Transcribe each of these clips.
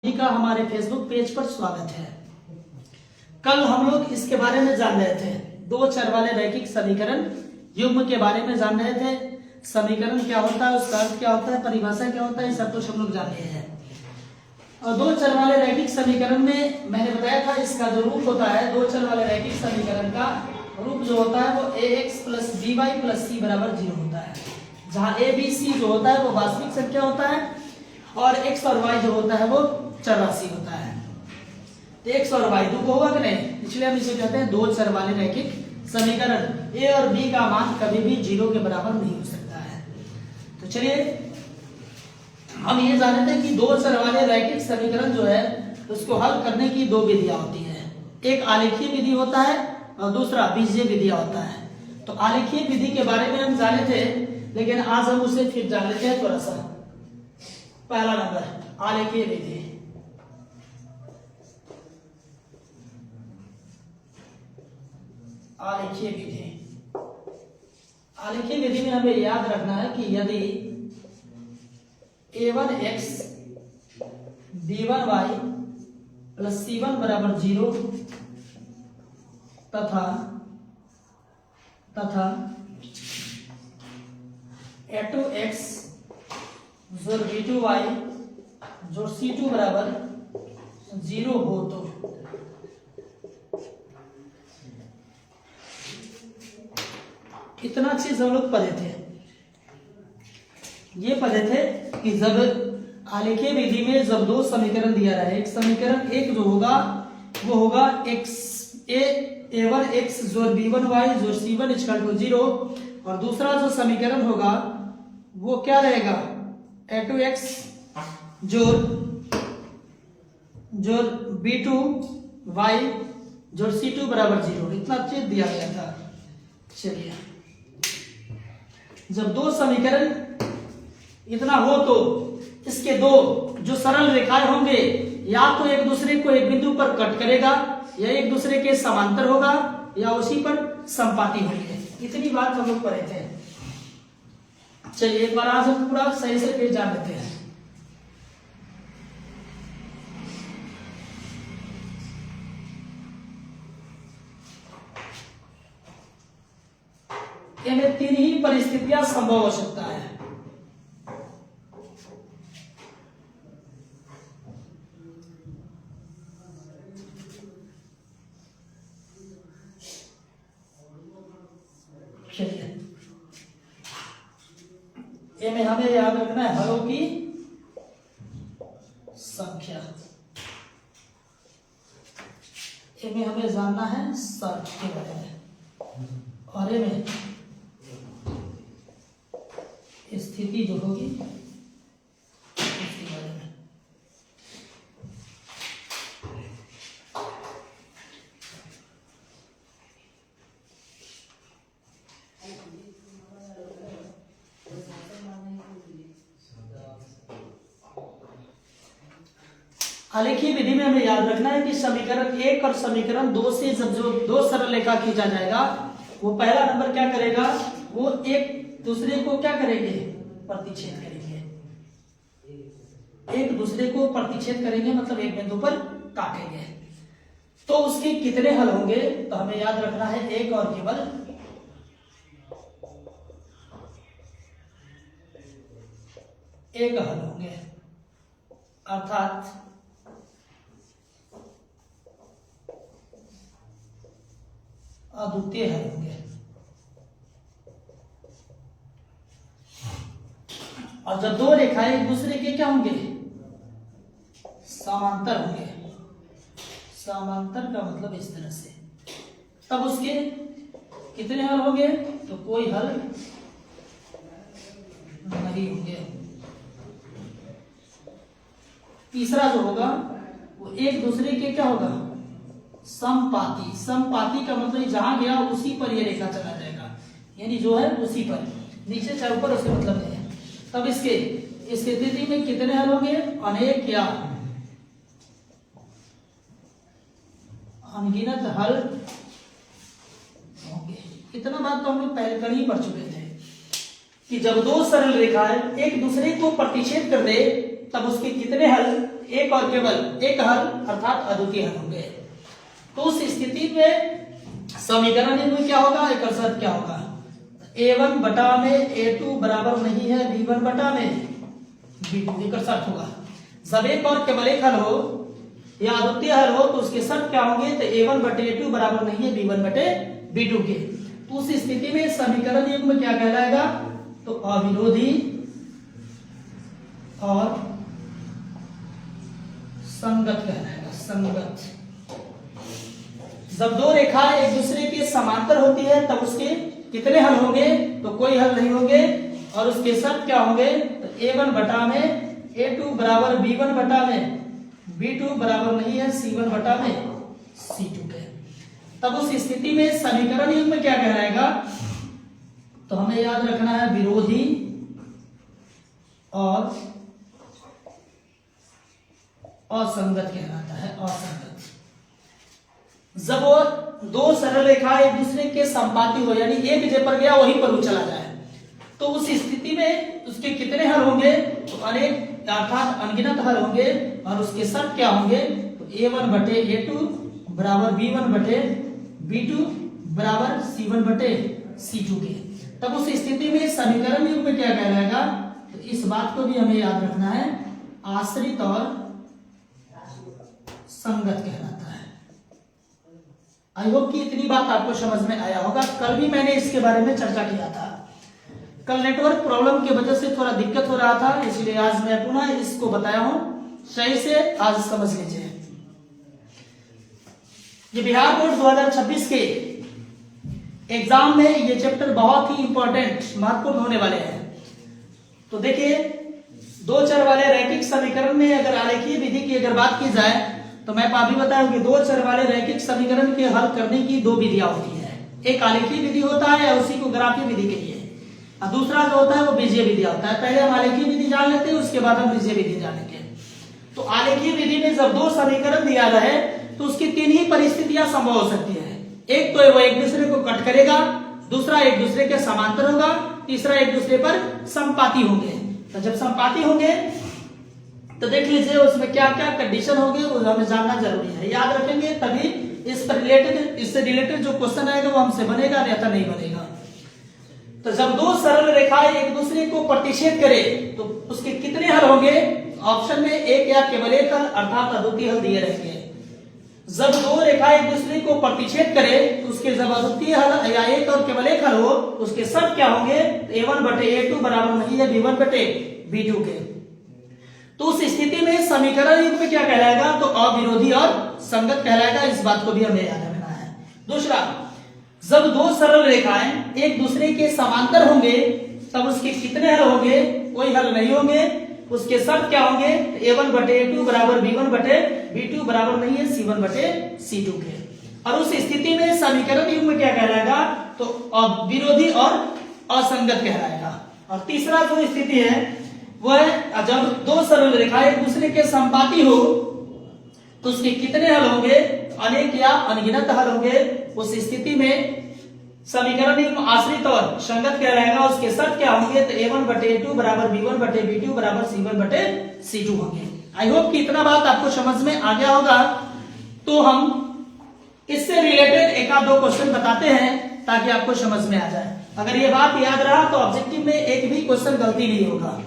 का हमारे Facebook page पर स्वागत है। कल हम लोग इसके बारे में जान रहे थे, दो चर वाले रैखिक समीकरण युग्म के बारे में जान रहे थे। समीकरण क्या होता है, उसका अर्थ क्या होता है, परिभाषा क्या होता है, सब कुछ हम लोग जान रहे हैं। और दो चर वाले रैखिक समीकरण में मैंने बताया था इसका जो रूप होता है, दो चर वाले रैखिक समीकरण का रूप जो होता है वो ax plus by plus c बराबर 0 होता है, जहाँ a b c जो होता है वो वास्तविक संख्या होता है और x और y जो होता है वो चर राशि होता है। तो x और y दो होगा कि नहीं, इसलिए हम इसे कहते हैं दो चर वाले रैखिक समीकरण। a और b का मान कभी भी 0 के बराबर नहीं हो सकता है। तो चलिए हम ये जानते हैं कि दो चर वाले रैखिक समीकरण जो है उसको हल करने की दो विधियां होती है, एक आलेखीय विधि होता है और दूसरा बीजीय विधि होता है। तो आलेखीय विधि के बारे में हम जाने थे, लेकिन आज हम उसे फिर जान लेते हैं थोड़ा सा। पहला नंबर आलेखीय विधि। आलेखीय विधि, आलेखीय विधि में हमें याद रखना है कि यदि a1x b1y प्लस c1 बराबर 0 तथा a2x जोड़ b2y जोड़ c2 बराबर 0 हो तो इतना चीज हम लोग पढ़े थे। ये पढ़े थे कि जब आलेखीय विधि में जब दो समीकरण दिया रहे, एक समीकरण एक जो होगा वो होगा a1x जोड़ b1y जोड़ c1 इक्वल टू 0 और दूसरा जो समीकरण होगा वो क्या रहेगा, a2x जोड़ b2y जोड़ c2 बराबर 0, इतना चीज दिया गया था। चलिए जब दो समीकरण इतना हो तो इसके दो जो सरल रेखाएं होंगे या तो एक दूसरे को एक बिंदु पर कट करेगा या एक दूसरे के समांतर होगा या उसी पर संपाती होंगे। इतनी बात हम लोग पढ़े थे। चलिए एक बार आज हम पूरा सही से फिर जान लेते हैं। इनमें तीन ही परिस्थितियां संभव हो सकता है। चलिए में हमें याद रखना है हरों की संख्या, में हमें जानना है शर्त के बारे में और में स्थिति जो होगी उसके बारे में। आलेखीय विधि में हमें याद रखना है कि समीकरण एक और समीकरण दो से जब जो दो सरल रेखा खींचा जाएगा वो पहला नंबर क्या करेगा, वो एक दूसरे को क्या करेंगे, प्रतिच्छेद करेंगे। एक दूसरे को प्रतिच्छेद करेंगे मतलब एक बिंदु पर काटेंगे। तो उसके कितने हल होंगे, तो हमें याद रखना है एक और केवल एक हल होंगे, अर्थात अद्वितीय हल होंगे। और जब दो रेखाएं एक दूसरे के क्या होंगे, समांतर होंगे। समांतर का मतलब इस तरह से, तब उसके कितने हल होंगे, तो कोई हल नहीं होंगे। तीसरा जो होगा वो एक दूसरे के क्या होगा, समपाती। समपाती का मतलब जहां गया उसी पर ये रेखा चला जाएगा, यानी जो है उसी पर, नीचे चाहे ऊपर उससे मतलब नहीं है। तब इसके इस स्थिति में कितने हल होंगे, अनेक या अनगिनत हल होंगे। इतना बात तो हम लोग पहले कर ही पढ़ चुके थे कि जब दो सरल रेखाएं एक दूसरे को प्रतिच्छेद कर दे तब उसके कितने हल एक और केवल एक हल अर्थात अद्वितीय हल होंगे। तो उस स्थिति में समीकरण में क्या होगा, एक शर्त क्या होगा, a1 बटा में a2 बराबर नहीं है b1 बटा में b2, एक शर्त होगा। जब एक और केवल एक हल हो या अद्वितीय हल हो तो उसके शर्त क्या होंगे, तो a1 बटे a2 बराबर नहीं है b1 बटे b2 के। तो उस स्थिति में समीकरण युग्म क्या कहलाएगा, तो अविरोधी और संगत कहलाएगा। संगत, जब दो रेखाएं एक दूसरे के समांतर होती है तब उसके कितने हल होंगे, तो कोई हल नहीं होंगे। और उसके शर्त क्या होंगे, तो a1 बटा में a2 बराबर b1 बटा में b2 बराबर नहीं है c1 बटा में c2 के। तब उस स्थिति में समीकरण युग्म क्या कहलाएगा, तो हमें याद रखना है विरोधी और असंगत कहलाता है। असंगत, जब वो दो सरल रेखा एक दूसरे के संपाती हो, यानी एक जे पर गया वहीं पर वो चला जाए, तो उस स्थिति में उसके कितने हल होंगे, तो अनेक अर्थात अनगिनत हल होंगे। और उसके शर्त क्या होंगे, तो a1 बटे a2 बराबर b1 बटे b2 बराबर c1 बटे c2 के। तब उस स्थिति में समीकरण युग्म क्या कहलाएगा, तो इस बात को भी हमें याद रखना है, आश्रित और संगत कहलाता है। आई होप कि इतनी बात आपको समझ में आया होगा। कल भी मैंने इसके बारे में चर्चा किया था, कल नेटवर्क प्रॉब्लम की वजह से थोड़ा दिक्कत हो रहा था, इसलिए आज मैं पुनः इसको बताया हूं, सही से आज समझ लीजिए। ये बिहार बोर्ड 2026 के एग्जाम में ये चैप्टर बहुत ही इंपॉर्टेंट महत्वपूर्ण होने वाले हैं। तो देखिए, दो चर वाले रैखिक समीकरण में अगर आलेखीय विधि की अगर बात की जाए तो मैं अभी बताया कि दो चर वाले रैखिक समीकरण के हल करने की दो विधियां होती है। एक आलेखीय विधि होता है, उसी को ग्राफीय विधि कहिए, और दूसरा जो होता है वो बीजीय विधि होता है। पहले हम आलेखीय विधि जान लेते हैं, उसके बाद हम बीजीय विधि जानेंगे। तो आलेखीय विधि में जब दो समीकरण दिया रहे तो उसकी तीन ही परिस्थितियां संभव हो सकती है। एक तो वो एक दूसरे को कट करेगा, दूसरा एक दूसरे के समांतर होगा, तीसरा एक दूसरे पर समपाती होंगे। तो जब समपाती होंगे तो देख लीजिए उसमें क्या क्या कंडीशन होगी, वो हमें जानना जरूरी है। याद रखेंगे तभी इस पर रिलेटेड, इससे रिलेटेड जो क्वेश्चन आएगा वो हमसे बनेगा, नहीं तो नहीं बनेगा। तो जब दो सरल रेखाएं एक दूसरे को प्रतिच्छेद करे तो उसके कितने हल होंगे, ऑप्शन में एक या केवल एक हल अर्थात अद्वितीय हल दिए रहेंगे। जब दो रेखाएं एक दूसरे को प्रतिच्छेद करे तो उसके जब अद्वितीय हल या एक और केवल एक हल हो, उसके शर्त क्या होंगे, a1 बटे a2 बराबर नहीं है b1 बटे b2 के। तो उस स्थिति में समीकरण युग्म क्या कहलाएगा, तो अविरोधी और संगत कहलाएगा। इस बात को भी हमें याद रखना है। दूसरा, जब दो सरल रेखाएं एक दूसरे के समांतर होंगे तब उसके कितने हल होंगे, कोई हल नहीं होंगे। उसके शर्त क्या होंगे, a1 बटे a2 बराबर b1 बटे b2 बराबर नहीं है c1 बटे c2 के। और उस स्थिति में समीकरण युग्म क्या कहलाएगा, तो अविरोधी और असंगत कहलाएगा। और तीसरा जो स्थिति है वह जब दो सरल रेखाएं एक दूसरे के संपाती हो तो उसके कितने हल होंगे, अनेक या अनगिनत हल होंगे। उस स्थिति में समीकरण युग्म आश्रित और संगत कहलाएगा। उसके शर्त क्या होंगे, तो a1 बटे a2 बराबर b1 बटे b2 बराबर c1 बटे c2 होंगे। आई होप कि इतना बात आपको समझ में आ गया होगा। तो हम इससे रिलेटेड एक आध दो क्वेश्चन बताते हैं ताकि आपको समझ में आ जाए। अगर ये बात याद रहा तो ऑब्जेक्टिव में एक भी क्वेश्चन गलती नहीं होगा।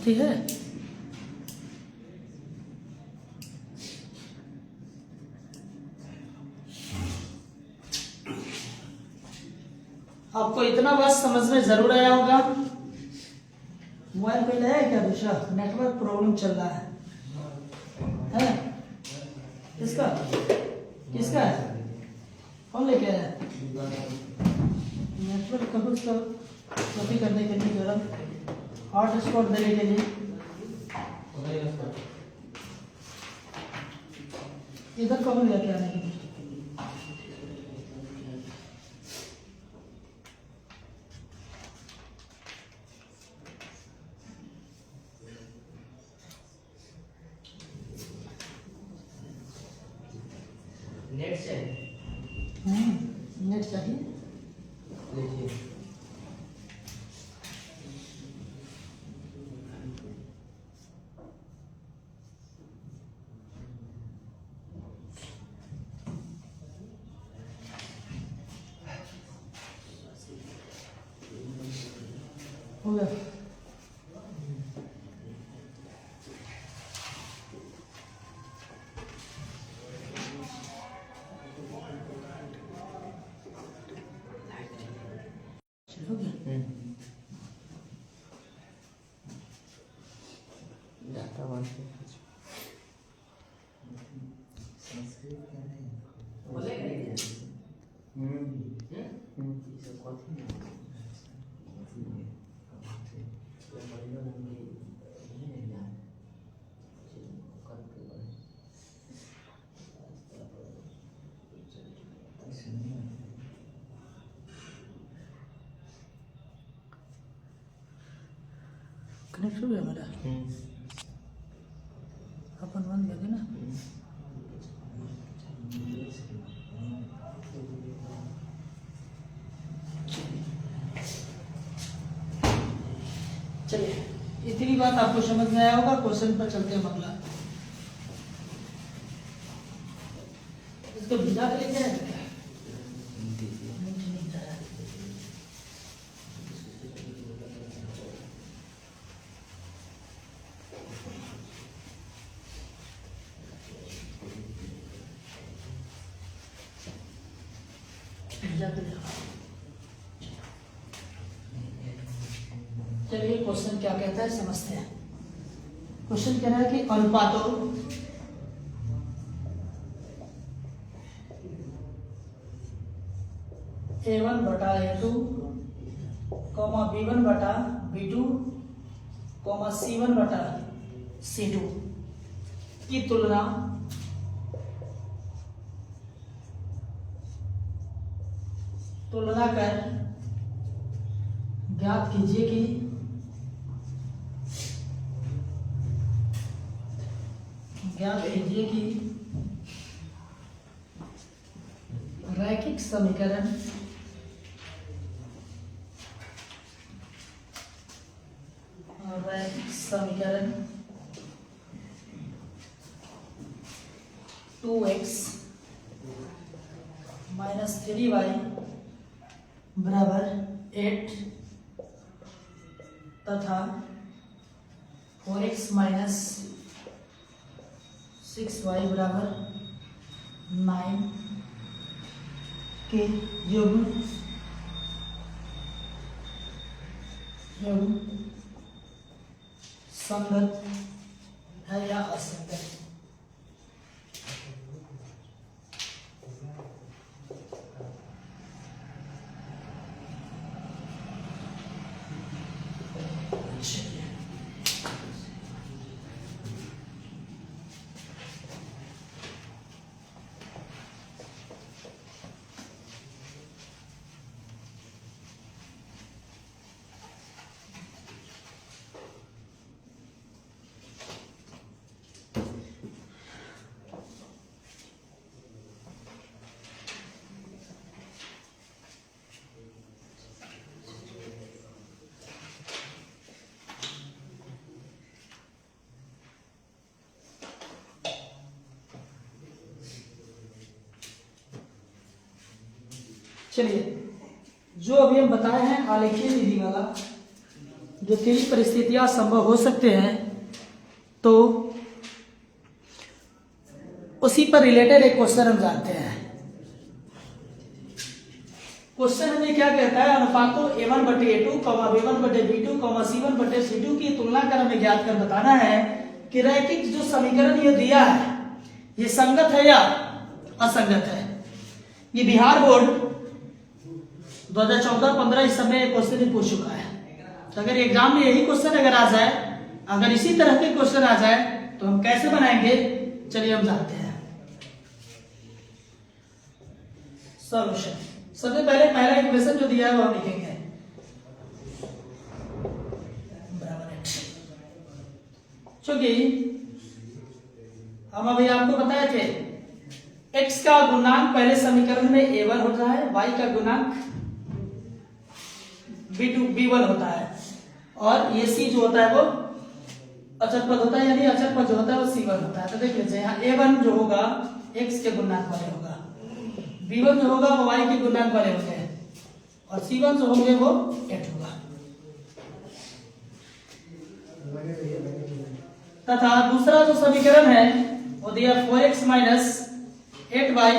समझती है? आपको इतना बात समझ में जरूर आया होगा। मोबाइल कोई लाया है क्या दूसरा? नेटवर्क प्रॉब्लम चल रहा है? किसका किसका है? कौन लेके आया? नेटवर्क कॉपी करने के लिए जरा हॉटस्पॉट देने के लिए इधर कौन लेके आने के लिए? नेट चाहिए। नेट चाहिए। लीजिए। हो गया। हो गया। डाटा बंद कनेक्ट हो गया मेरा। अपन बंद कर देना। चलिए, इतनी बात आपको समझ में आया होगा। क्वेश्चन पर चलते हैं। अगला इसको भिजा के लेके आए क्या? चलिए, क्वेश्चन क्या कहता है समझते हैं। क्वेश्चन कह रहा है कि अनुपातों A1 बटा A2 B1 बटा B2 C1 बटा C2 की तुलना कर ज्ञात कीजिए कि रैखिक समीकरण समीकरण 2x माइनस 3y बराबर 8 तथा 4x माइनस 6y बराबर 9 के युग्म संगत है या असंगत। चलिए, जो अभी हम बताए हैं आलेखीय विधि वाला, जो 3 परिस्थितियां संभव हो सकते हैं, तो उसी पर रिलेटेड एक क्वेश्चन हम जानते हैं। क्वेश्चन हमें क्या कहता है, अनुपातों a1/a2, b1/b2, c1/c2 की तुलना कर हमें ज्ञात कर बताना है कि रैखिक जो समीकरण ये दिया है ये संगत है या असंगत है। ये बिहार बोर्ड 2014-15 इस समय क्वेश्चन पूछ चुका है। तो अगर एग्जाम में यही क्वेश्चन अगर आ जाए, अगर इसी तरह के क्वेश्चन आ जाए तो हम कैसे बनाएंगे, चलिए हम जानते हैं। सॉल्यूशन, सबसे पहले पहला इक्वेशन जो दिया है वो हम लिखेंगे बराबर है, क्योंकि हम अभी आपको बताए थे x का गुणांक पहले समीकरण में a1 होता है, y का गुणांक b1 होता है, और ये c जो होता है वो अचर पद होता है, यानी अचर पद जो होता है वो c1 होता है। तो देख लीजिए यहाँ a1 जो होगा x के गुणांक वाले होगा, b1 जो होगा वो y के गुणांक वाले होते हैं, और c1 जो होंगे वो 8 होगा। तथा दूसरा जो समीकरण है वो दिया 4x - 8y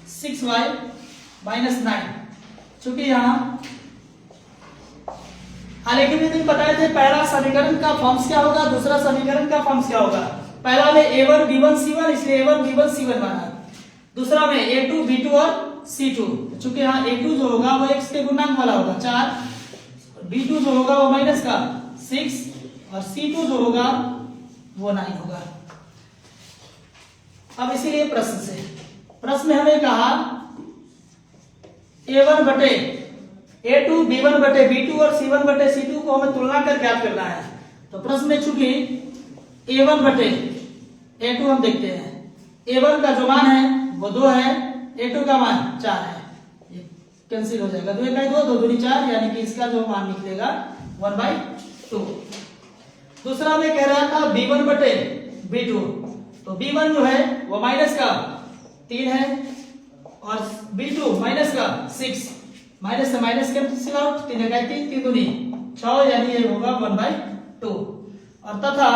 6y - 9। चूंकि यहाँ हालांकि भी नहीं बताए थे पहला समीकरण का फॉर्म्स क्या होगा, दूसरा समीकरण का फॉर्म्स क्या होगा। पहला में a1 b1 c1, इसलिए a1 b1 c1 माना। दूसरा में a2 b2 और c2, चूंकि यहाँ a2 जो होगा वो x के गुणांक वाला होगा 4, b2 जो होगा वो माइनस का 6, और c2 जो होगा वो 9 होगा। अब इसीलिए प्रश्न में हमें कहा a1/a2 b1/b2 और c1/c2 को हमें तुलना कर ज्ञात करना है। तो प्रश्न में चूंकि a1/a2 हम देखते हैं, a1 का जो मान है वो 2 है, a2 का मान 4 है, ये कैंसिल हो जाएगा, 2 1 2 2 दूनी 4, यानी कि इसका जो मान निकलेगा 1/2। दूसरा में कह रहा था b1/b2, तो b1 जो है वो माइनस का 3 है, और b2 माइनस का 6, माइनस से माइनस कैंसिल आउट, 3 1 3 3 दूनी 6, यानी ये होगा 1/2। और तथा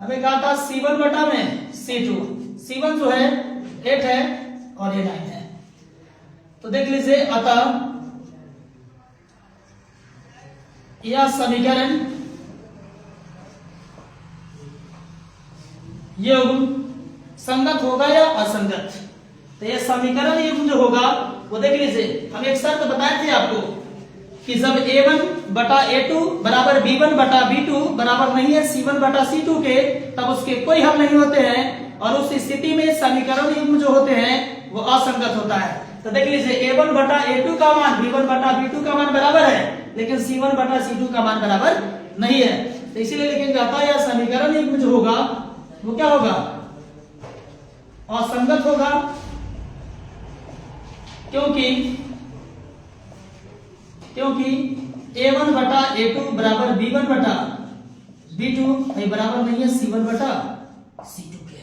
हमें कहा था c1 बटा में c2, c1 जो है 8 है और ये 9 है। तो देख लीजिए, अतः यह समीकरण युग्म संगत होगा या असंगत। तो यह समीकरण युग्म जो होगा वो देख लीजिए, हम एक शर्त बताए थे आपको कि जब a1/a2 बराबर b1/b2 बराबर नहीं है c1/c2 के, तब उसके कोई हल नहीं होते हैं, और उस स्थिति में समीकरण युग्म जो होते हैं वो असंगत होता है। तो देख लीजिए, a1/a2 का मान b1/b2 का मान बराबर है, लेकिन c1/c2 का मान बराबर नहीं है। तो इसीलिए लिखेंगे अतः यह समीकरण युग्म जो होगा वो क्या होगा, असंगत होगा, क्योंकि a1/a2 बराबर b1/b2 बराबर नहीं है c1/c2 के।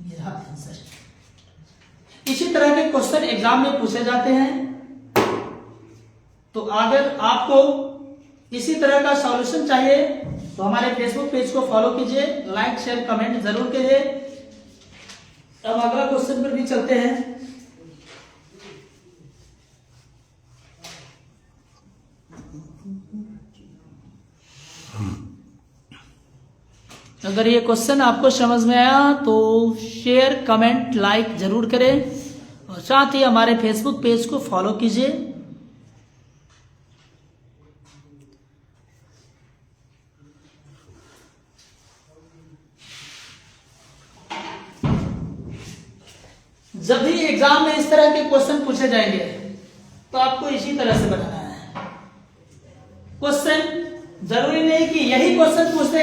ये रहा आंसर। इसी तरह के क्वेश्चन एग्जाम में पूछे जाते हैं। तो अगर आपको इसी तरह का सॉल्यूशन चाहिए तो हमारे फेसबुक पेज को फॉलो कीजिए, लाइक शेयर कमेंट जरूर कीजिए। अब अगला क्वेश्चन पर भी चलते हैं। अगर ये क्वेश्चन आपको समझ में आया तो शेयर कमेंट लाइक जरूर करें, और साथ ही हमारे फेसबुक पेज को फॉलो कीजिए। जब भी एग्जाम में इस तरह के क्वेश्चन पूछे जाएंगे तो आपको इसी तरह से बनाना है। क्वेश्चन जरूरी नहीं कि यही क्वेश्चन पूछते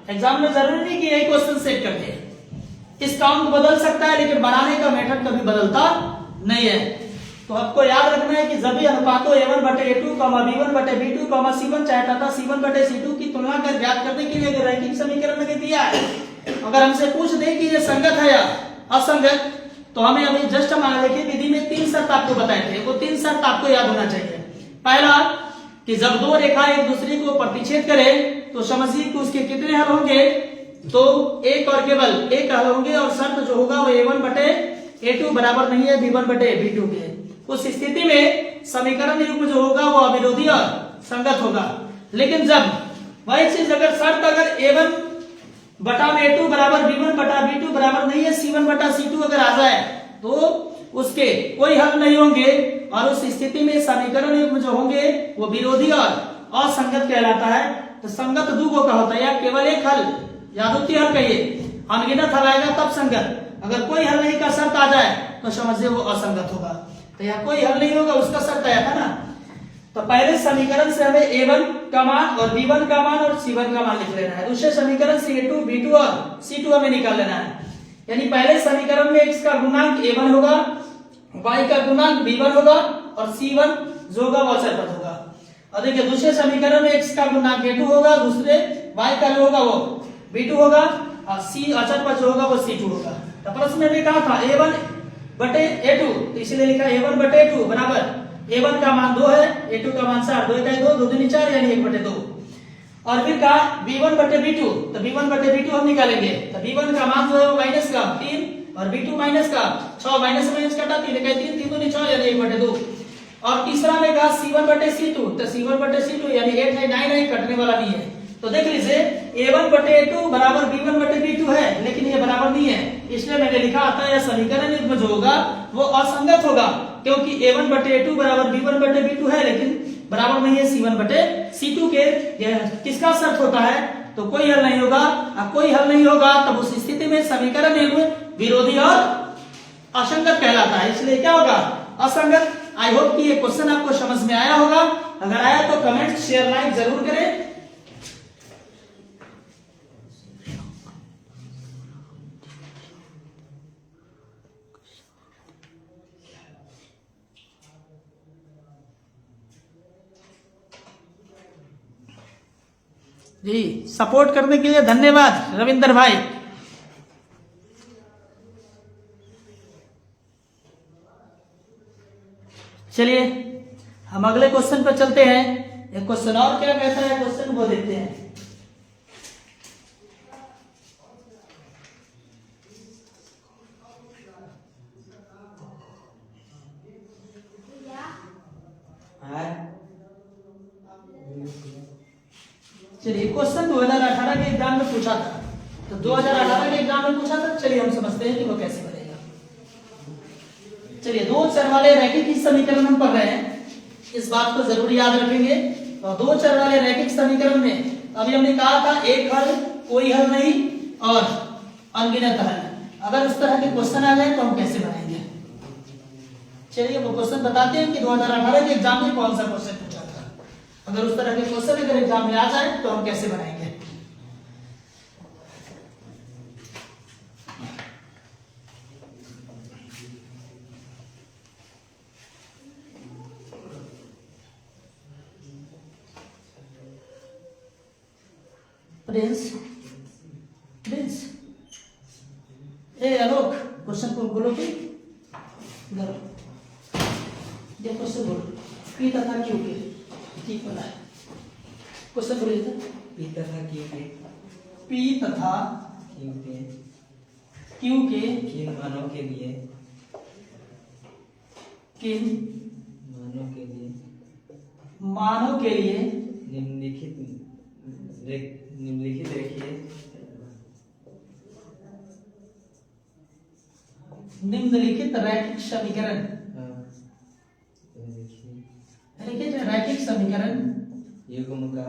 एग्जाम में जरूरी नहीं कि यही क्वेश्चन सेट करते। इस काउंट बदल सकता है, लेकिन बनाने का मेथड कभी बदलता नहीं है। तो आपको याद रखना है कि जब भी अनुपातों a1/a2, b1/b2, c1 चाहे तथा c1/c2 की तुलना कर ज्ञात करने के लिए रैखिक समीकरण में दिया है, अगर हमसे पूछ दे कि ये संगत है या असंगत, तो हमें अभी जस्ट हम आगे की विधि में 3 शर्त आपको बताए थे, वो 3 शर्त आपको याद होना चाहिए। पहला कि जब दो रेखा एक दूसरे को प्रतिच्छेद करे तो समझिए कि उसके कितने हल होंगे, तो एक और केवल एक हल होंगे और शर्त जो होगा वो a1 बटे a2 बराबर नहीं है b1 बटे b2 के। उस स्थिति में समीकरण युग्म जो होगा वो अविरोधी और संगत होगा। लेकिन जब वही चीज अगर शर्त अगर a1 बटा a2 बराबर b1 बटा b2 बराबर नहीं है c1 बटा c2 अगर आ जाए तो उसके कोई हल नहीं होंगे और उस स्थिति में समीकरण युग्म जो होंगे वो विरोधी और असंगत कहलाता है। तो संगत दो का होता है या केवल एक हल या द्वितीय हल कहिए, अनगिनत हल आएगा तब संगत। अगर कोई हल नहीं का शर्त आ जाए तो समझिए वो असंगत होगा। तो यहाँ कोई हल नहीं होगा उसका शर्त आया था ना। तो पहले समीकरण से हमें a1 का मान और b1 का मान और c1 का मान लिख लेना है। दूसरे समीकरण से a2 b2 और c2 हमें निकाल लेना है। यानी पहले समीकरण में x का गुणांक a1 होगा, y का गुणांक b1 होगा और c1 जो होगा वो अचर पद होगा। और देखिए दूसरे समीकरण में x का गुणांक a2 होगा, दूसरे y का जो होगा वो b2 होगा और c अचर पद जो होगा वो c2 होगा। तो प्रश्न में कहा था a1 बटे a2, तो इसलिए लिखा a1 बटे a2 बराबर a1 का मान 2 है, a2 का मान 4, 2 का 2, 2 दूनी 4 यानी 1 बटे 2। और फिर कहा b1 बटे b2, तो b1 बटे b2 हम निकालेंगे। तो b1 का मान जो है वो माइनस का 3 और b2 माइनस का 6, माइनस माइनस काटा 3 का 3, 3 दूनी 6 यानी 1 बटे 2। और तीसरा में कहा c1 बटे c2, तो c1 बटे c2 यानी 8 है, 9 है, कटने वाला नहीं है। तो देख लीजिए a1 बटे a2 बराबर b1 बटे b2 है, लेकिन ये बराबर नहीं है, इसलिए मैंने लिखा आता है समीकरण युग्म जो होगा वो असंगत होगा, क्योंकि a1 बटे a2 बराबर b1 बटे b2 है लेकिन बराबर नहीं है c1 बटे c2 के। किसका शर्त होता है, तो कोई हल नहीं होगा। अब कोई हल नहीं होगा तब उस स्थिति में समीकरण युग्म विरोधी और असंगत कहलाता है, इसलिए क्या होगा, असंगत। आई होप कि ये क्वेश्चन आपको समझ में आया होगा। अगर आया तो कमेंट शेयर लाइक जरूर करें। जी सपोर्ट करने के लिए धन्यवाद रविंदर भाई। चलिए हम अगले क्वेश्चन पर चलते हैं। एक क्वेश्चन और क्या कहता है, क्वेश्चन वो देखते हैं। चलिए क्वेश्चन 2018 के एग्जाम में पूछा था, तो 2018 के एग्जाम में पूछा था। चलिए हम समझते हैं कि वो कैसे बनेगा। चलिए दो चर वाले रैखिक समीकरण हम पढ़ रहे हैं, इस बात को जरूर याद रखेंगे। तो दो चर वाले रैखिक समीकरण में अभी हमने कहा था एक हल, कोई हल नहीं और अनगिनत हल। अगर उस तरह के क्वेश्चन आ जाए तो हम कैसे बनाएंगे। चलिए वो क्वेश्चन बताते हैं कि 2018 के एग्जाम में कौन सा क्वेश्चन पूछा था। अगर उस तरह के क्वेश्चन अगर एग्जाम में आ जाए तो हम कैसे बनाएंगे। प्रिंस प्रिंस ए आलोक क्वेश्चन को बोलो कि इधर ये क्वेश्चन बोलो, पी तथा क्यू के ठीक बोला है। क्वेश्चन बोलिए तो पी तथा क्यू के किन मानों के लिए निम्नलिखित देखिए निम्नलिखित रैखिक समीकरण रैखिक समीकरण युग्म का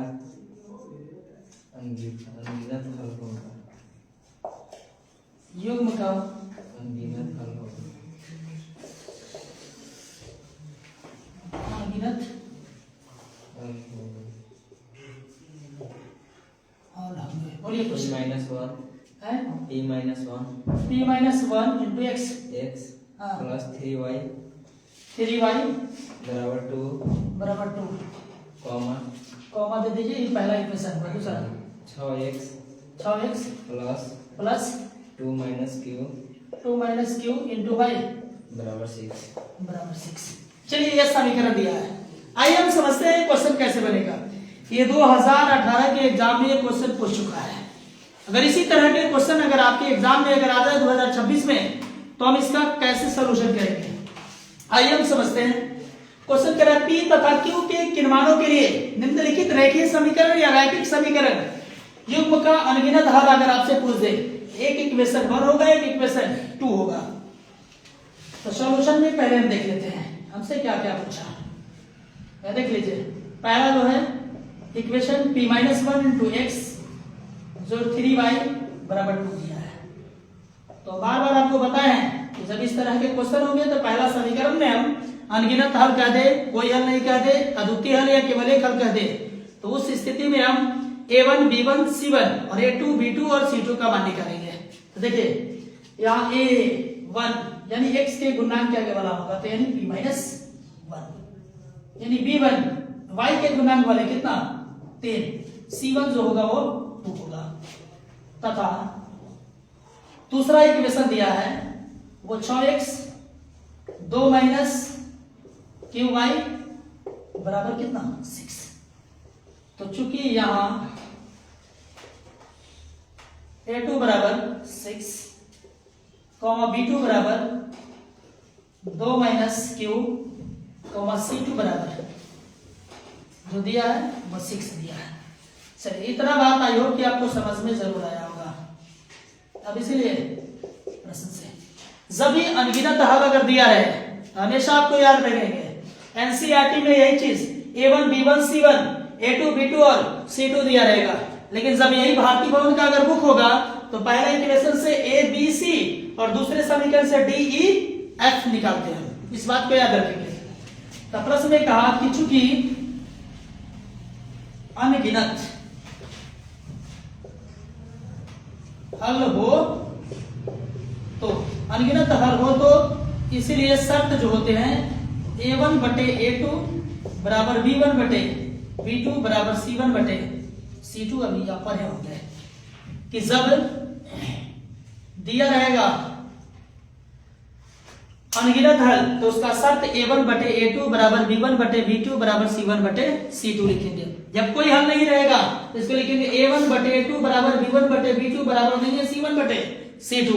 अनगिनत हल होगा। युग्म का अनगिनत हल होगा। अनगिनत बोलिए p क्वेश्चन माइनस वन है p minus 1 into x plus 3y 3y बराबर 2 कॉमा दे दीजिए। ये पहला इक्वेशन है। दूसरा 6x plus 2 minus q Q into y बराबर 6। चलिए ये समीकरण दिया है। आइए हम समझते हैं क्वेश्चन कैसे बनेगा। ये 2018 के एग्जाम में ये क्वेश्चन पूछ चुका है। अगर इसी तरह के क्वेश्चन अगर आपके एग्जाम में अगर आ जाए 2026 में तो हम इसका कैसे सोल्यूशन करेंगे। आइए हम समझते हैं। क्वेश्चन कह रहा है पी तथा क्यू के किन मानों के लिए निम्नलिखित रैखिक समीकरण या रैखिक समीकरण युग्म का अनगिनत हल अगर आपसे पूछ दे, एक इक्वेशन 1 होगा, एक इक्वेशन 2 होगा। तो सॉल्यूशन में पहले हम देख लेते हैं हमसे क्या क्या पूछा है। देख लीजिए, पहला जो है equation p minus 1 into x जो 3y बराबर 2 दिया है। तो बार बार आपको बताया है कि जब इस तरह के क्वेश्चन होंगे तो पहला समीकरण में हम अनगिनत हल कह दे, कोई हल नहीं कह दे, अद्वितीय हल या केवल एक हल कह दे, तो उस स्थिति में हम a1 b1 c1 और a2 b2 और c2 का मान निकालेंगे। तो देखिए यहाँ a1 यानी x के गुणांक क्या वाला होगा, तो यानी p माइनस 1, यानी b1 y के गुणांक वाले कितना 3, c1 जो होगा वो 2 होगा। तथा दूसरा इक्वेशन दिया है वो 6x 2 माइनस क्यू वाई बराबर कितना 6। तो चूंकि यहां a2 बराबर 6 b2 बराबर 2 माइनस क्यू c2 बराबर जो दिया है वो 6 दिया है। चलिए इतना बात आई हो कि आपको समझ में जरूर आया होगा। अब इसीलिए प्रश्न से जब भी अनगिनत हल अगर दिया रहे हमेशा आपको याद रखेंगे एनसीईआरटी में यही चीज a1 b1 c1 a2 b2 और c2 दिया रहेगा। लेकिन जब यही भारतीय भवन का अगर बुक होगा तो पहले इक्वेशन से a b c और दूसरे समीकरण से d e f निकालते हैं। इस बात को याद रखेंगे। तो प्रश्न में कहा कि चूंकि अनगिनत हल हो तो अनगिनत हल हो तो इसीलिए शर्त जो होते हैं a1 बटे a2 बराबर b1 बटे b2 बराबर c1 बटे c2 अभी यहाँ पर है होते हैं कि जब दिया रहेगा अनगिनत हल तो उसका शर्त a1 बटे a2 बराबर b1 बटे b2 बराबर c1 बटे c2 लिखेंगे। जब कोई हल नहीं रहेगा तो इसको लिखेंगे a1 बटे a2 बराबर b1 बटे b2 बराबर नहीं है c1 बटे c2।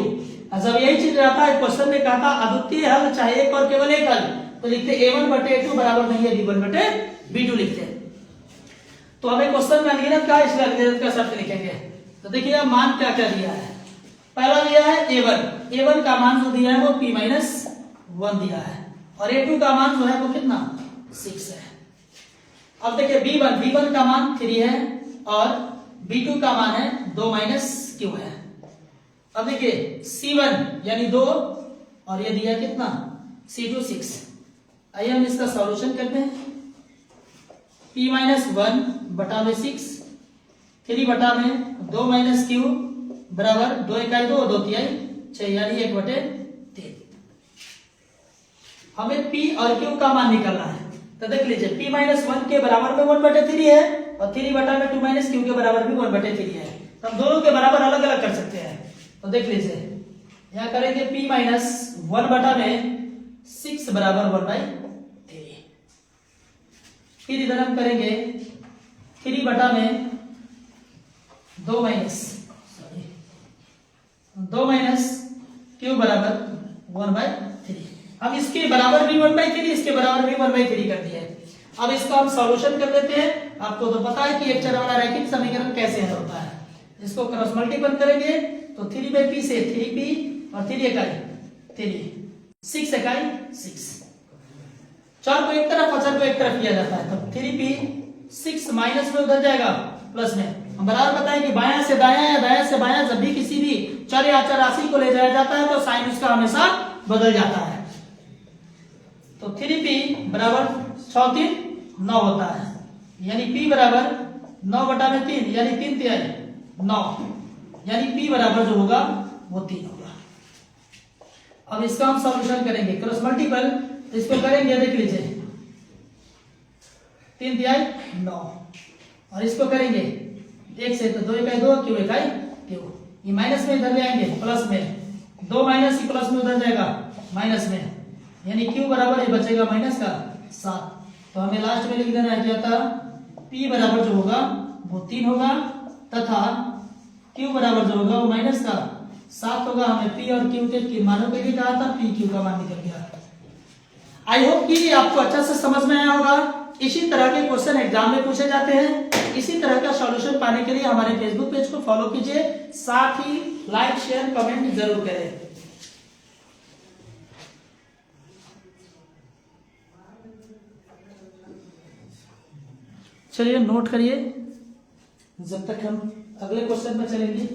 जब यही चीज रहता है क्वेश्चन में कहा था अद्वितीय हल चाहे एक और केवल एक हल तो लिखते a1 बटे a2 बराबर नहीं है b1 बटे b2 लिखते हैं। तो हमें क्वेश्चन में अनगिनत का इसलिए अनगिनत का शर्त लिखेंगे। तो देखिए मान क्या क्या दिया है। पहला दिया है a1 का मान जो दिया है वो p माइनस 1 दिया है और a2 का मान जो है वो कितना 6 है। अब देखिए b1 का मान 3 है और b2 का मान है 2 माइनस क्यू है। अब देखिए c1 यानी 2 और ये दिया कितना c2 6। आइए हम इसका सॉल्यूशन करते हैं। p माइनस 1 बटा में 6 3 बटा में 2 माइनस क्यू बराबर 2 इकाई 2 2 तिहाई 6 यानी 1 बटे 3। हमें p और q का मान निकालना है। तो देख लीजिए p माइनस 1 के बराबर में 1 बटे 3 है और 3 बटा में 2 माइनस क्यू के बराबर भी 1 बटे 3 है। तो हम दोनों के बराबर अलग अलग कर सकते हैं। तो देख लीजिए यहां करेंगे p माइनस 1 बटा में 6 बराबर 1 बाई 3। फिर इधर हम करेंगे 3 बटा में 2 माइनस क्यू बराबर 1 बाई 3। हम इसके बराबर भी 1 बाई 3 इसके बराबर भी 1 बाई 3 कर दिया है। अब इसका हम सॉल्यूशन कर देते हैं। आपको तो पता है कि एक चर वाला रैखिक समीकरण कैसे हल होता है। इसको क्रॉस मल्टीपल करेंगे तो 3 बाई p से 3p और 3 इकाई 3 6 इकाई 6। चार को एक तरफ और चार को एक तरफ किया जाता है तो 3p 6 माइनस में उधर जाएगा प्लस में। हम बराबर बताएं कि बायां से दायां या दायां से बायां जब भी किसी भी चर या चर राशि को ले जाया जाता है तो साइन उसका हमेशा बदल जाता है। तो 3p बराबर 6 3 9 होता है यानी p बराबर 9 बटा में 3 यानी 3 तिहाई 9 यानी p बराबर जो होगा वो 3 होगा। अब इसका हम सॉल्यूशन करेंगे क्रॉस मल्टीपल। इसको करेंगे देख लीजिए 3 तिहाई 9 और इसको करेंगे 1 से तो 2 इकाई 2 क्यू इकाई क्यू। ये माइनस में इधर ले आएंगे प्लस में 2 माइनस प्लस में उधर जाएगा माइनस में यानी क्यू बराबर ये बचेगा माइनस का 7 तो हमें लास्ट में लिख देना है क्या था, P बराबर जो होगा वो 3 होगा तथा Q बराबर जो होगा वो माइनस का 7 होगा। हमें P और Q के मानों के लिए कहा था, P Q का मान निकल गया। आई होप कि आपको अच्छा से समझ में आया होगा। इसी तरह के क्वेश्चन एग्जाम में पूछे जाते हैं। इसी तरह का सॉल्यूशन पाने के लिए हमारे फेसबुक पेज को फॉलो कीजिए, साथ ही लाइक शेयर कमेंट जरूर करें। चलिए नोट करिए जब तक हम अगले क्वेश्चन पर चलेंगे।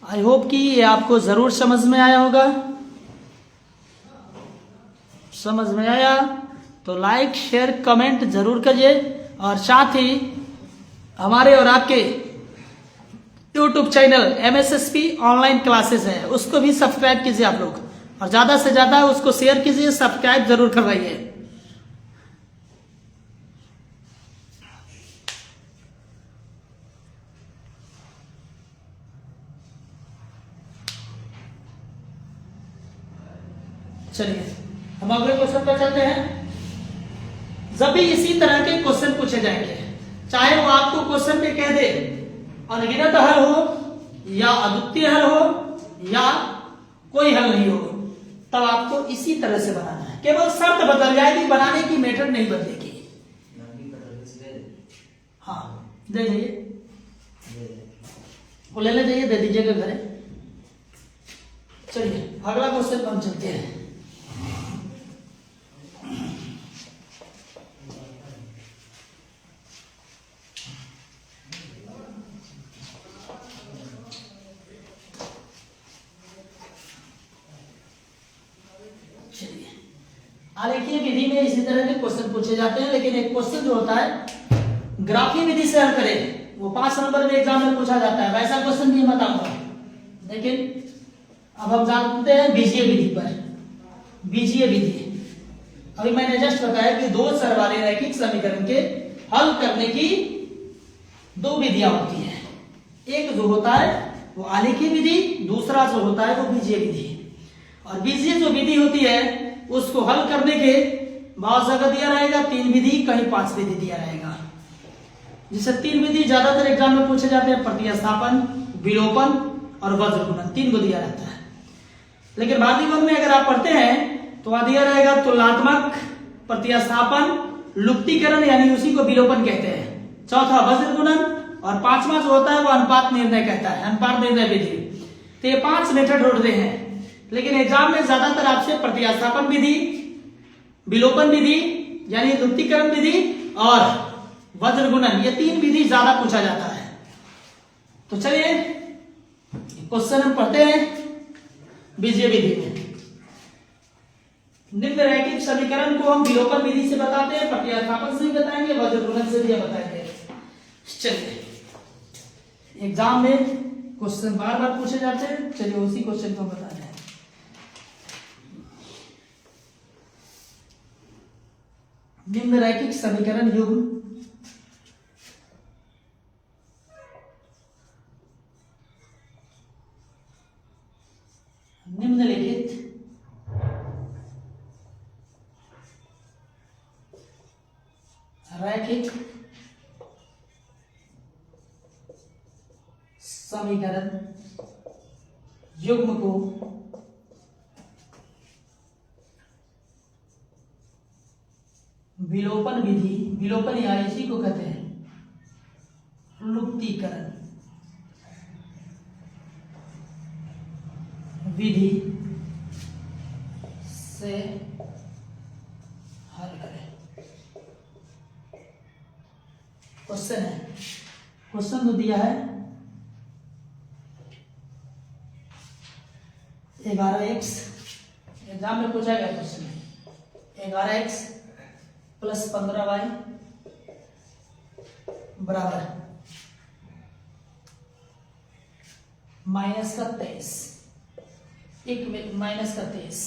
आई होप कि ये आपको जरूर समझ में आया होगा। समझ में आया तो लाइक शेयर कमेंट जरूर करिए और साथ ही हमारे और आपके YouTube channel MSSP online classes है उसको भी सब्सक्राइब कीजिए आप लोग, और ज्यादा से ज्यादा उसको शेयर कीजिए, सब्सक्राइब जरूर करवाइए। चलिए हम अगले क्वेश्चन पर चलते हैं। जब भी इसी तरह के क्वेश्चन पूछे जाएंगे, चाहे वो आपको क्वेश्चन पे कह दे अनगिनत हल हो या अद्वितीय हल हो या कोई हल नहीं हो, तब आपको इसी तरह से बनाना है। केवल शर्त बदल जाएगी, बनाने की मेथड नहीं बदलेगी। हाँ दे दीजिए, वो ले जाइए, दे दीजिएगा घरे। चलिए अगला क्वेश्चन पर हम चलते हैं। आलेखीय विधि में इसी तरह के क्वेश्चन पूछे जाते हैं, लेकिन एक क्वेश्चन जो होता है ग्राफीय विधि से हल करें, वो 5 नंबर में एग्जाम में पूछा जाता है। वैसा क्वेश्चन भी मैं बताऊंगा, लेकिन अब हम जानते हैं बीजीय विधि पर। बीजीय विधि अभी मैंने जस्ट बताया कि 2 चर वाले रैखिक समीकरण के हल करने की 2 विधियां होती है। एक जो होता है वो आलेखीय विधि, दूसरा जो होता है वो बीजीय विधि। और बीजीय जो विधि होती है उसको हल करने के बहुत जगह दिया रहेगा 3 विधि, कहीं 5 विधि दिया रहेगा। जिससे 3 विधि ज्यादातर एग्जाम में पूछे जाते हैं, प्रतिस्थापन, विलोपन और वज्र गुणन, 3 को दिया रहता है। लेकिन भारतीय वन में अगर आप पढ़ते हैं तो वहां दिया रहेगा तुलनात्मक, प्रतिस्थापन, लुप्तीकरण यानी उसी को विलोपन कहते हैं, चौथा वज्र गुणन, और 5वां जो होता है वो अनुपात निर्णय कहता है, अनुपात निर्णय विधि। तो ये 5 मेथड होते हैं, लेकिन एग्जाम में ज्यादातर आपसे प्रतिस्थापन विधि, विलोपन विधि यानी लुप्तीकरण विधि और वज्र गुणन, ये 3 विधि ज्यादा पूछा जाता है। तो चलिए क्वेश्चन हम पढ़ते हैं बीजीय विधि में। निम्न रैखिक समीकरण को हम विलोपन विधि से बताते हैं, प्रतिस्थापन से भी बताएंगे, वज्र गुणन से भी बताएंगे। चलिए एग्जाम में क्वेश्चन बार बार पूछे जाते हैं, चलिए उसी क्वेश्चन को बता रहे हैं। निम्न रैखिक समीकरण युग्म निम्नलिखित रैखिक समीकरण युग्म को विलोपन विधि, विलोपन या इसी को कहते हैं लुप्तीकरण विधि से हल करें। क्वेश्चन है, क्वेश्चन तो दिया है 11x, एग्जाम में पूछा गया क्वेश्चन 11x प्लस 15y बराबर माइनस का 23, एक माइनस का 23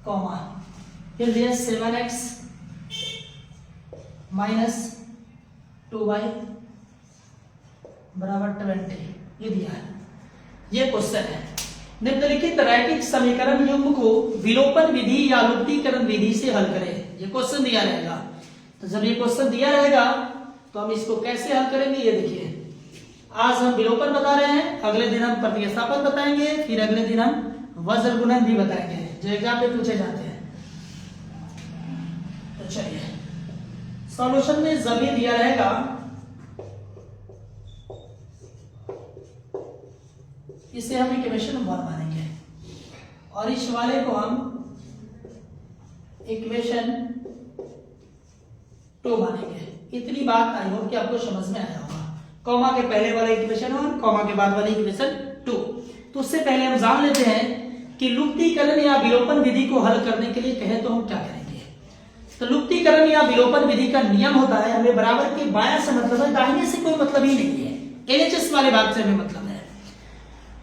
कॉमा, फिर दिया 7x माइनस 2y बराबर 20, ये दिया है। ये क्वेश्चन है। निम्नलिखित रैखिक समीकरण युग्म को विलोपन विधि या लुप्तीकरण विधि से हल करें। ये क्वेश्चन दिया रहेगा। तो जब ये क्वेश्चन दिया रहेगा तो हम इसको कैसे हल करेंगे, ये देखिए। आज हम विलोपन बता रहे हैं, अगले दिन हम प्रतिस्थापन बताएंगे, फिर अगले दिन हम वज्र गुणन भी बताएंगे जो एग्जाम में पूछे जाते हैं। तो चलिए, सॉल्यूशन में जब ये दिया रहेगा इसे हम इक्वेशन 1 मानेंगे और इस वाले को हम इक्वेशन 2 मानेंगे। इतनी बात आई हो कि आपको समझ में आया होगा। कॉमा के पहले वाला इक्वेशन 1, कॉमा के बाद वाली इक्वेशन 2। तो उससे पहले हम जान लेते हैं कि लुप्तीकरण या विलोपन विधि को हल करने के लिए कहे तो हम क्या करेंगे। तो लुप्तीकरण या विलोपन विधि का नियम होता है, हमें बराबर के बायां से मतलब है, दाहिने से कोई मतलब ही नहीं है। एलएचएस वाले भाग से हमें मतलब है।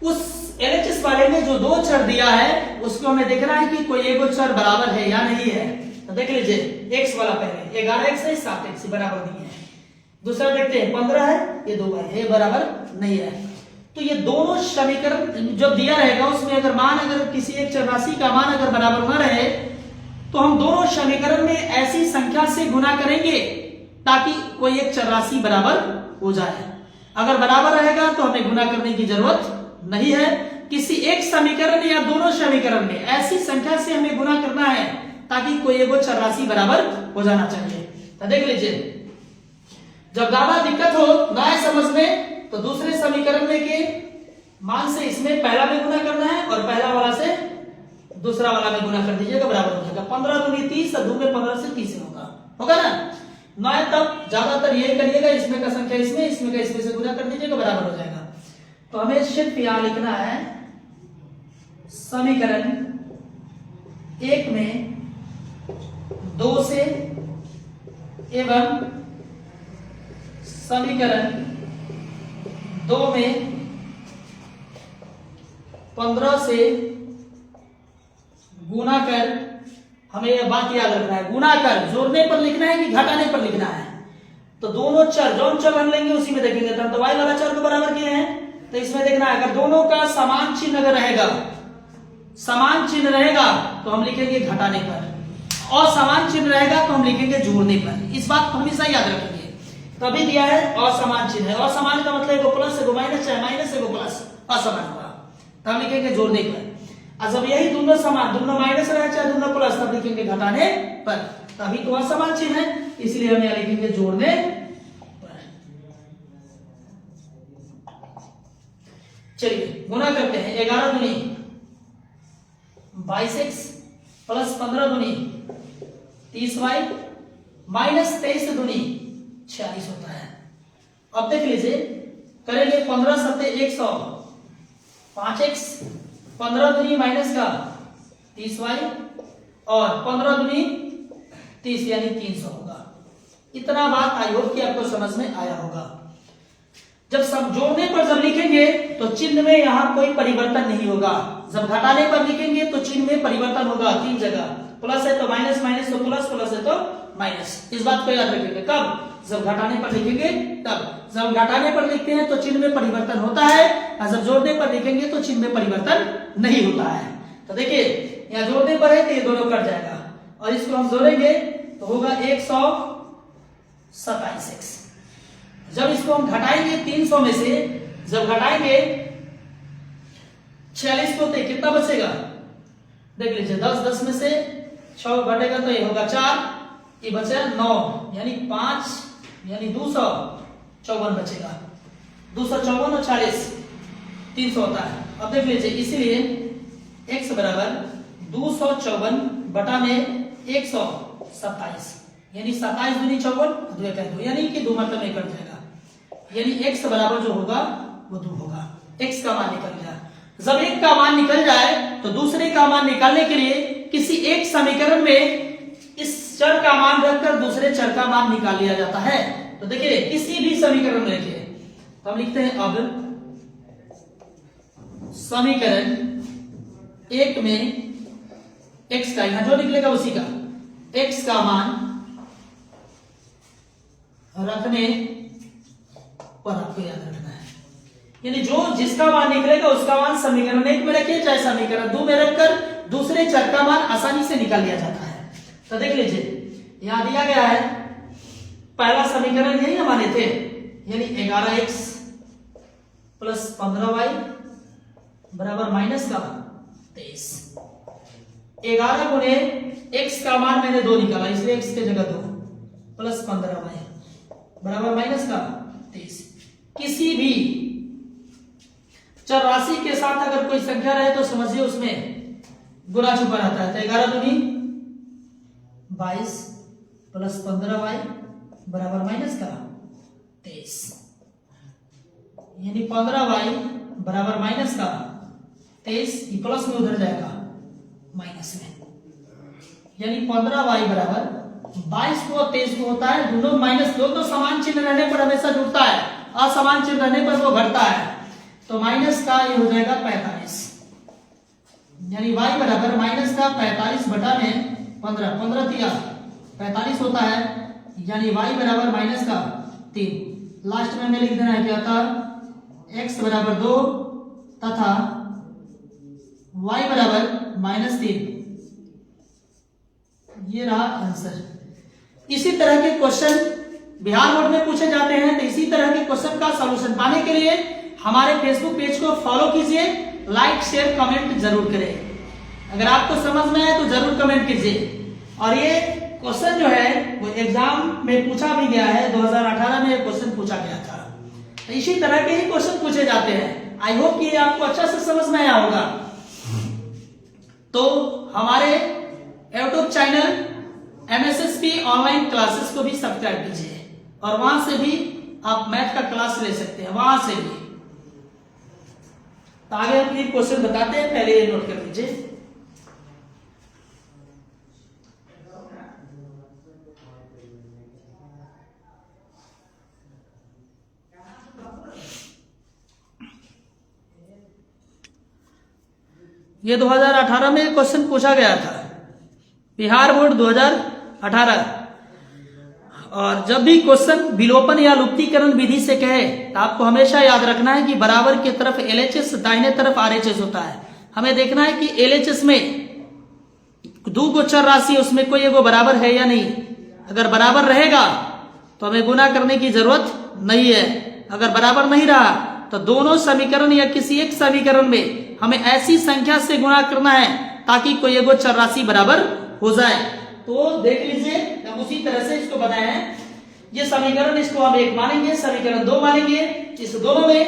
उस एलएचएस वाले में जो 2 चर दिया है उसको हमें देखना है कि कोई एक चर बराबर है या नहीं है। तो देख लीजिए, एक्स वाला पहले 11x है, 7x बराबर नहीं है। दूसरा देखते हैं 15 है, ये 2y है, ये बराबर नहीं है। तो ये दोनों समीकरण जब दिया रहेगा उसमें अगर मान, अगर किसी एक चर राशि का मान अगर बराबर न रहे तो हम दोनों समीकरण में ऐसी संख्या से गुना करेंगे ताकि कोई एक चर राशि बराबर हो जाए। अगर बराबर रहेगा तो हमें गुना करने की जरूरत नहीं है। किसी एक समीकरण या दोनों समीकरण में ऐसी संख्या से हमें गुना करना है ताकि कोई एक चर राशि बराबर हो जाना चाहिए। तो देख लीजिए, जब ज्यादा दिक्कत हो ना समझ में तो दूसरे समीकरण में के मान से इसमें पहला में गुना करना है और पहला वाला से दूसरा वाला में गुना कर दीजिएगा, बराबर हो जाएगा। 15 दूनी 30 और 2 में 15 से 30 होगा ना। ना तब ज्यादातर यही करिएगा, इसमें का संख्या इसमें, इसमें का इसमें से गुना कर दीजिएगा, बराबर हो जाएगा। तो हमें सिर्फ यहां लिखना है समीकरण 1 में 2 से एवं समीकरण 2 में 15 से गुना कर, हमें यह बात याद रखना है, गुना कर जोड़ने पर लिखना है कि घटाने पर लिखना है। तो दोनों चर जो चर हम लेंगे उसी में देखेंगे। तो y वाला चर को बराबर किए हैं तो इसमें देखना है अगर दोनों का समान चिन्ह अगर रहेगा, समान चिन्ह रहेगा तो हम लिखेंगे घटाने पर, और समान चिन्ह रहेगा तो हम लिखेंगे जोड़ने पर। इस बात को हमेशा याद रखेंगे। तभी दिया है असमान चिन्ह है, असमान का मतलब एगो प्लस एगो माइनस, चाहे माइनस एगो प्लस, असमान होगा तो हम लिखेंगे जोड़ने पर। और जब यही दोनों समान, दोनों माइनस रहे चाहे दोनों प्लस, तब लिखेंगे घटाने पर। तभी तो असमान चिन्ह है, इसलिए हम यहां लिखेंगे जोड़ने पर। चलिए गुना करते हैं। 11 दूनी 22x प्लस 15 दूनी 30y माइनस 23 दूनी 46 होता है। अब देख लीजिए, करेंगे 15 सत्ते 100, 5x, 15 दूनी माइनस का 30y और 15 दूनी 30 यानी 300 होगा। इतना बात आई होप कि आपको समझ में आया होगा। जब सब जोड़ने पर जब लिखेंगे तो चिन्ह में यहां कोई परिवर्तन नहीं होगा। जब घटाने पर लिखेंगे तो चिन्ह में परिवर्तन होगा 3 जगह, प्लस है तो माइनस, माइनस तो प्लस, प्लस है तो माइनस। इस बात को याद रखेंगे। कब? जब घटाने पर लिखेंगे तब। जब घटाने पर लिखते हैं तो चिन्ह में परिवर्तन होता है, और जब जोड़ने पर लिखेंगे तो चिन्ह में परिवर्तन नहीं होता है। तो देखिए, यहाँ जोड़ने पर है तो ये दोनों कट जाएगा और इसको हम जोड़ेंगे तो होगा 127x। जब इसको हम घटाएंगे 300 में से, जब घटाएंगे 46 को कितना बचेगा, देख लीजिए 10 में से 6 घटेगा तो ये होगा 4, ये बचे 9 यानी 5 यानी 254 बचेगा। 254 और 40 300 होता है। अब देख लीजिए इसीलिए x बराबर 254 बटा में 127 यानी 27 दूनी 54 2 1 2 यानी कि 2 मतलब में कट जाएगा, यानी x बराबर जो होगा वो 2 होगा। x का मान निकल गया। जब एक का मान निकल जाए तो दूसरे का मान निकालने के लिए किसी एक समीकरण में इस चर का मान रखकर दूसरे चर का मान निकाल लिया जाता है। तो देखिए किसी भी समीकरण में रखिए तो हम लिखते हैं अब समीकरण एक में x का यहां जो निकलेगा उसी का x का मान रखने पर आपको याद रखना है, यानी जो जिसका मान निकलेगा उसका मान समीकरण एक में रखिए चाहे समीकरण 2 में रखकर दूसरे चर का मान आसानी से निकाल लिया जाता है। तो देख लीजिए यहां दिया गया है पहला समीकरण यही ना माने थे, यानी 11x प्लस 15y बराबर माइनस का 23। 11 गुने x का मान मैंने 2 निकाला इसलिए x के जगह 2 प्लस 15y बराबर माइनस का 23। किसी भी चर राशि के साथ अगर कोई संख्या रहे तो समझिए उसमें गुणा छुपा रहता है। तो 11 दूनी 22 प्लस 15y बराबर माइनस का 23 यानी 15y बराबर माइनस का 23, प्लस में उधर जाएगा माइनस में, यानी 15y बराबर 22 को 23 को होता है दोनों माइनस, दोनों समान चिन्ह रहने पर हमेशा जुड़ता है, असमान चिन्ह रहने पर वो घटता है। तो माइनस का ये हो जाएगा 45 यानी y बराबर माइनस का 45 बटा में 15 दिया 45 होता है, यानी y बराबर माइनस का 3। लास्ट में हमें लिख देना है क्या था x बराबर 2 तथा y बराबर -3। ये रहा आंसर। इसी तरह के क्वेश्चन बिहार बोर्ड में पूछे जाते हैं। तो इसी तरह के क्वेश्चन का सॉल्यूशन पाने के लिए हमारे फेसबुक पेज को फॉलो कीजिए, लाइक शेयर कमेंट जरूर करें। अगर आपको समझ में आए तो जरूर कमेंट कीजिए। और ये क्वेश्चन जो है वो एग्जाम में पूछा भी गया है, 2018 में क्वेश्चन पूछा गया था। तो इसी तरह के ही क्वेश्चन पूछे जाते हैं। आई होप कि आपको अच्छा से समझ में आया होगा। तो हमारे YouTube channel MSSP online classes को भी सब्सक्राइब कीजिए और वहां से भी आप मैथ का क्लास ले सकते हैं, वहां से भी। तो आगे हम फिर क्वेश्चन बताते हैं, पहले ये नोट कर लीजिए। ये 2018 में क्वेश्चन पूछा गया था, बिहार बोर्ड 2018। और जब भी क्वेश्चन विलोपन या लुप्तीकरण विधि से कहे तो आपको हमेशा याद रखना है कि बराबर की तरफ LHS, दाहिने तरफ RHS होता है। हमें देखना है कि LHS में 2 गो चर राशि है, उसमें कोई एगो बराबर है या नहीं। अगर बराबर रहेगा तो हमें गुना करने की जरूरत नहीं है। अगर बराबर नहीं रहा तो दोनों समीकरण या किसी एक समीकरण में हमें ऐसी संख्या से गुणा करना है ताकि कोई एगो चर राशि बराबर हो जाए। तो देख लीजिए हम उसी तरह से इसको बनाए हैं। ये समीकरण, इसको हम 1 मानेंगे, समीकरण 2 मानेंगे। इस दोनों में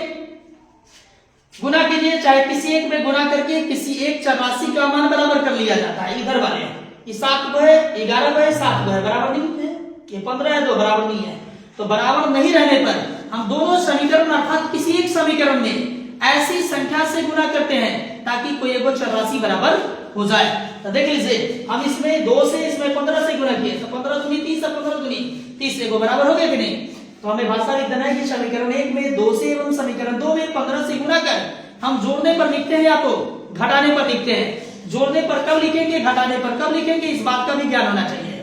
गुना कीजिए, चाहे किसी एक में गुना करके किसी एक चर राशि का मान बराबर कर लिया जाता है। इधर वाले ये 7 को है, 11 को है, 7 को है, बराबर नहीं है। ये 15 है तो बराबर नहीं है। तो बराबर नहीं रहने पर हम दोनों समीकरण अर्थात किसी एक समीकरण में ऐसी संख्या से गुना करते हैं ताकि कोई एगो चर राशि बराबर हो जाए। तो देख लीजिए हम इसमें 2 से इसमें 15 से गुना किए तो 15 दूनी 30 और 15 दूनी 30 एगो बराबर हो गया कि नहीं। तो हमें भाषा लिख देना है कि समीकरण 1 में 2 से एवं समीकरण 2 में 15 से गुणा कर हम जोड़ने पर लिखते हैं या तो घटाने पर लिखते हैं। जोड़ने पर कब लिखेंगे, घटाने पर कब लिखेंगे, इस बात का भी ज्ञान होना चाहिए।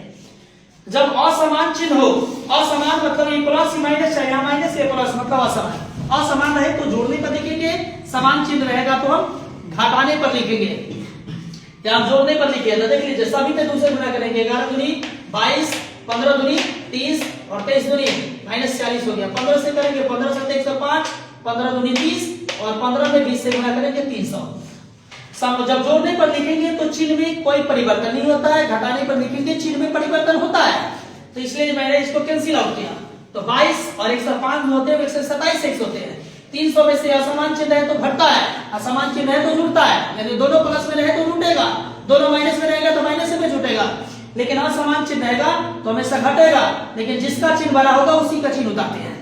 जब असमान चिन्ह हो, असमान मतलब ये प्लस माइनस है, यहाँ माइनस ये प्लस मतलब असमान। असमान रहे तो जोड़ने पर लिखेंगे, समान चिन्ह रहेगा तो हम घटाने पर लिखेंगे या हम जोड़ने पर लिखे। तो देख लीजिए सभी में 2 से गुणा करेंगे। 11 दूनी 22, 15 दूनी 30 और 23 दूनी -40 हो गया। 15 से करेंगे 15 से 105, 15 दूनी 30 और 15 में 20 से गुणा करेंगे 300। जब जोड़ने पर लिखेंगे तो चिन्ह में कोई परिवर्तन नहीं होता है, घटाने पर लिखेंगे चिन्ह में परिवर्तन होता है, तो इसलिए मैंने इसको कैंसिल आउट किया। तो 22 और 105 होते हैं, 127 x होते हैं। 300 में से असमान चिन्ह है तो घटता है, असमान चिन्ह है तो जुड़ता है, यानी दोनों प्लस में रहे तो जुटेगा, दोनों माइनस में रहेगा तो माइनस में जुटेगा, लेकिन असमान चिन्ह रहेगा तो हमेशा घटेगा, लेकिन जिसका चिन्ह बड़ा होगा उसी का चिन्ह उतारते हैं।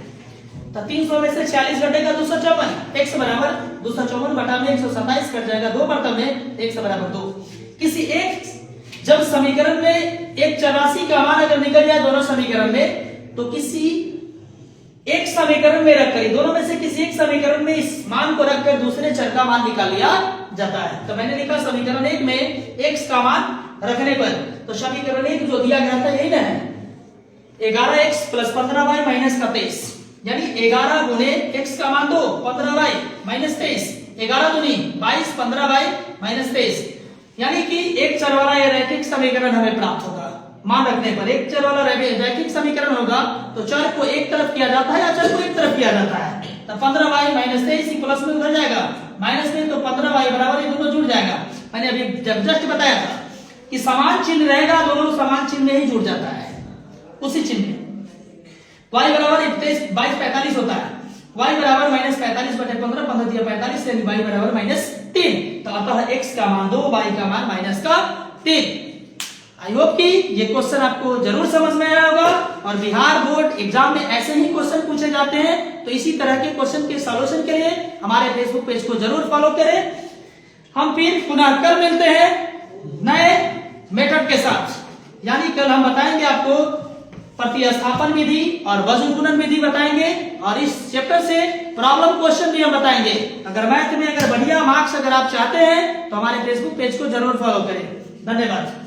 तो 300 में से 46 घटेगा 254, x बराबर 254 बटा में 127 कट जाएगा 2 बर्तन में, x बराबर 2। किसी एक जब समीकरण में एक चरराशि का मान अगर निकल जाए दोनों समीकरण में, तो किसी एक समीकरण में रखकर, दोनों में से किसी एक समीकरण में इस मान को रखकर दूसरे चर का मान निकाल लिया जाता है। तो मैंने लिखा समीकरण 1 में x का मान रखने पर, तो समीकरण 1 जो दिया गया था यही ना है, 11x + 15y - 23, यानी 11 गुने x का मान 2, 15y - 23, 11 दूनी 22, 15y - 23, यानी कि एक चर वाला ये रैखिक समीकरण हमें प्राप्त होगा। मान रखने पर एक चर वाला रैखिक समीकरण होगा तो चर को एक तरफ किया जाता है या चर को एक तरफ किया जाता है। तो 15y - 23 प्लस में उधर जाएगा, माइनस में तो 15y बराबर ये दोनों जुड़ जाएगा। मैंने अभी जब जस्ट बताया था कि समान चिन्ह रहेगा, दोनों समान चिन्ह में ही जुड़ जाता है, उसी चिन्ह में। y बराबर 22 45 होता है, y बराबर -45 बटे 15, 15 दिया 45, यानी y बराबर -3। तो अतः x का मान 2, y का मान -3। आई होप कि ये क्वेश्चन आपको जरूर समझ में आया होगा, और बिहार बोर्ड एग्जाम में ऐसे ही क्वेश्चन पूछे जाते हैं। तो इसी तरह के क्वेश्चन के सॉल्यूशन के लिए हमारे फेसबुक पेज को जरूर फॉलो करें। हम फिर पुनः कल मिलते हैं नए मेथड के साथ, यानी कल हम बताएंगे आपको प्रतिस्थापन विधि और वजन गुणन विधि बताएंगे, और इस चैप्टर से प्रॉब्लम क्वेश्चन भी हम बताएंगे। अगर मैथ में अगर बढ़िया मार्क्स अगर आप चाहते हैं तो हमारे फेसबुक पेज को जरूर फॉलो करें। धन्यवाद।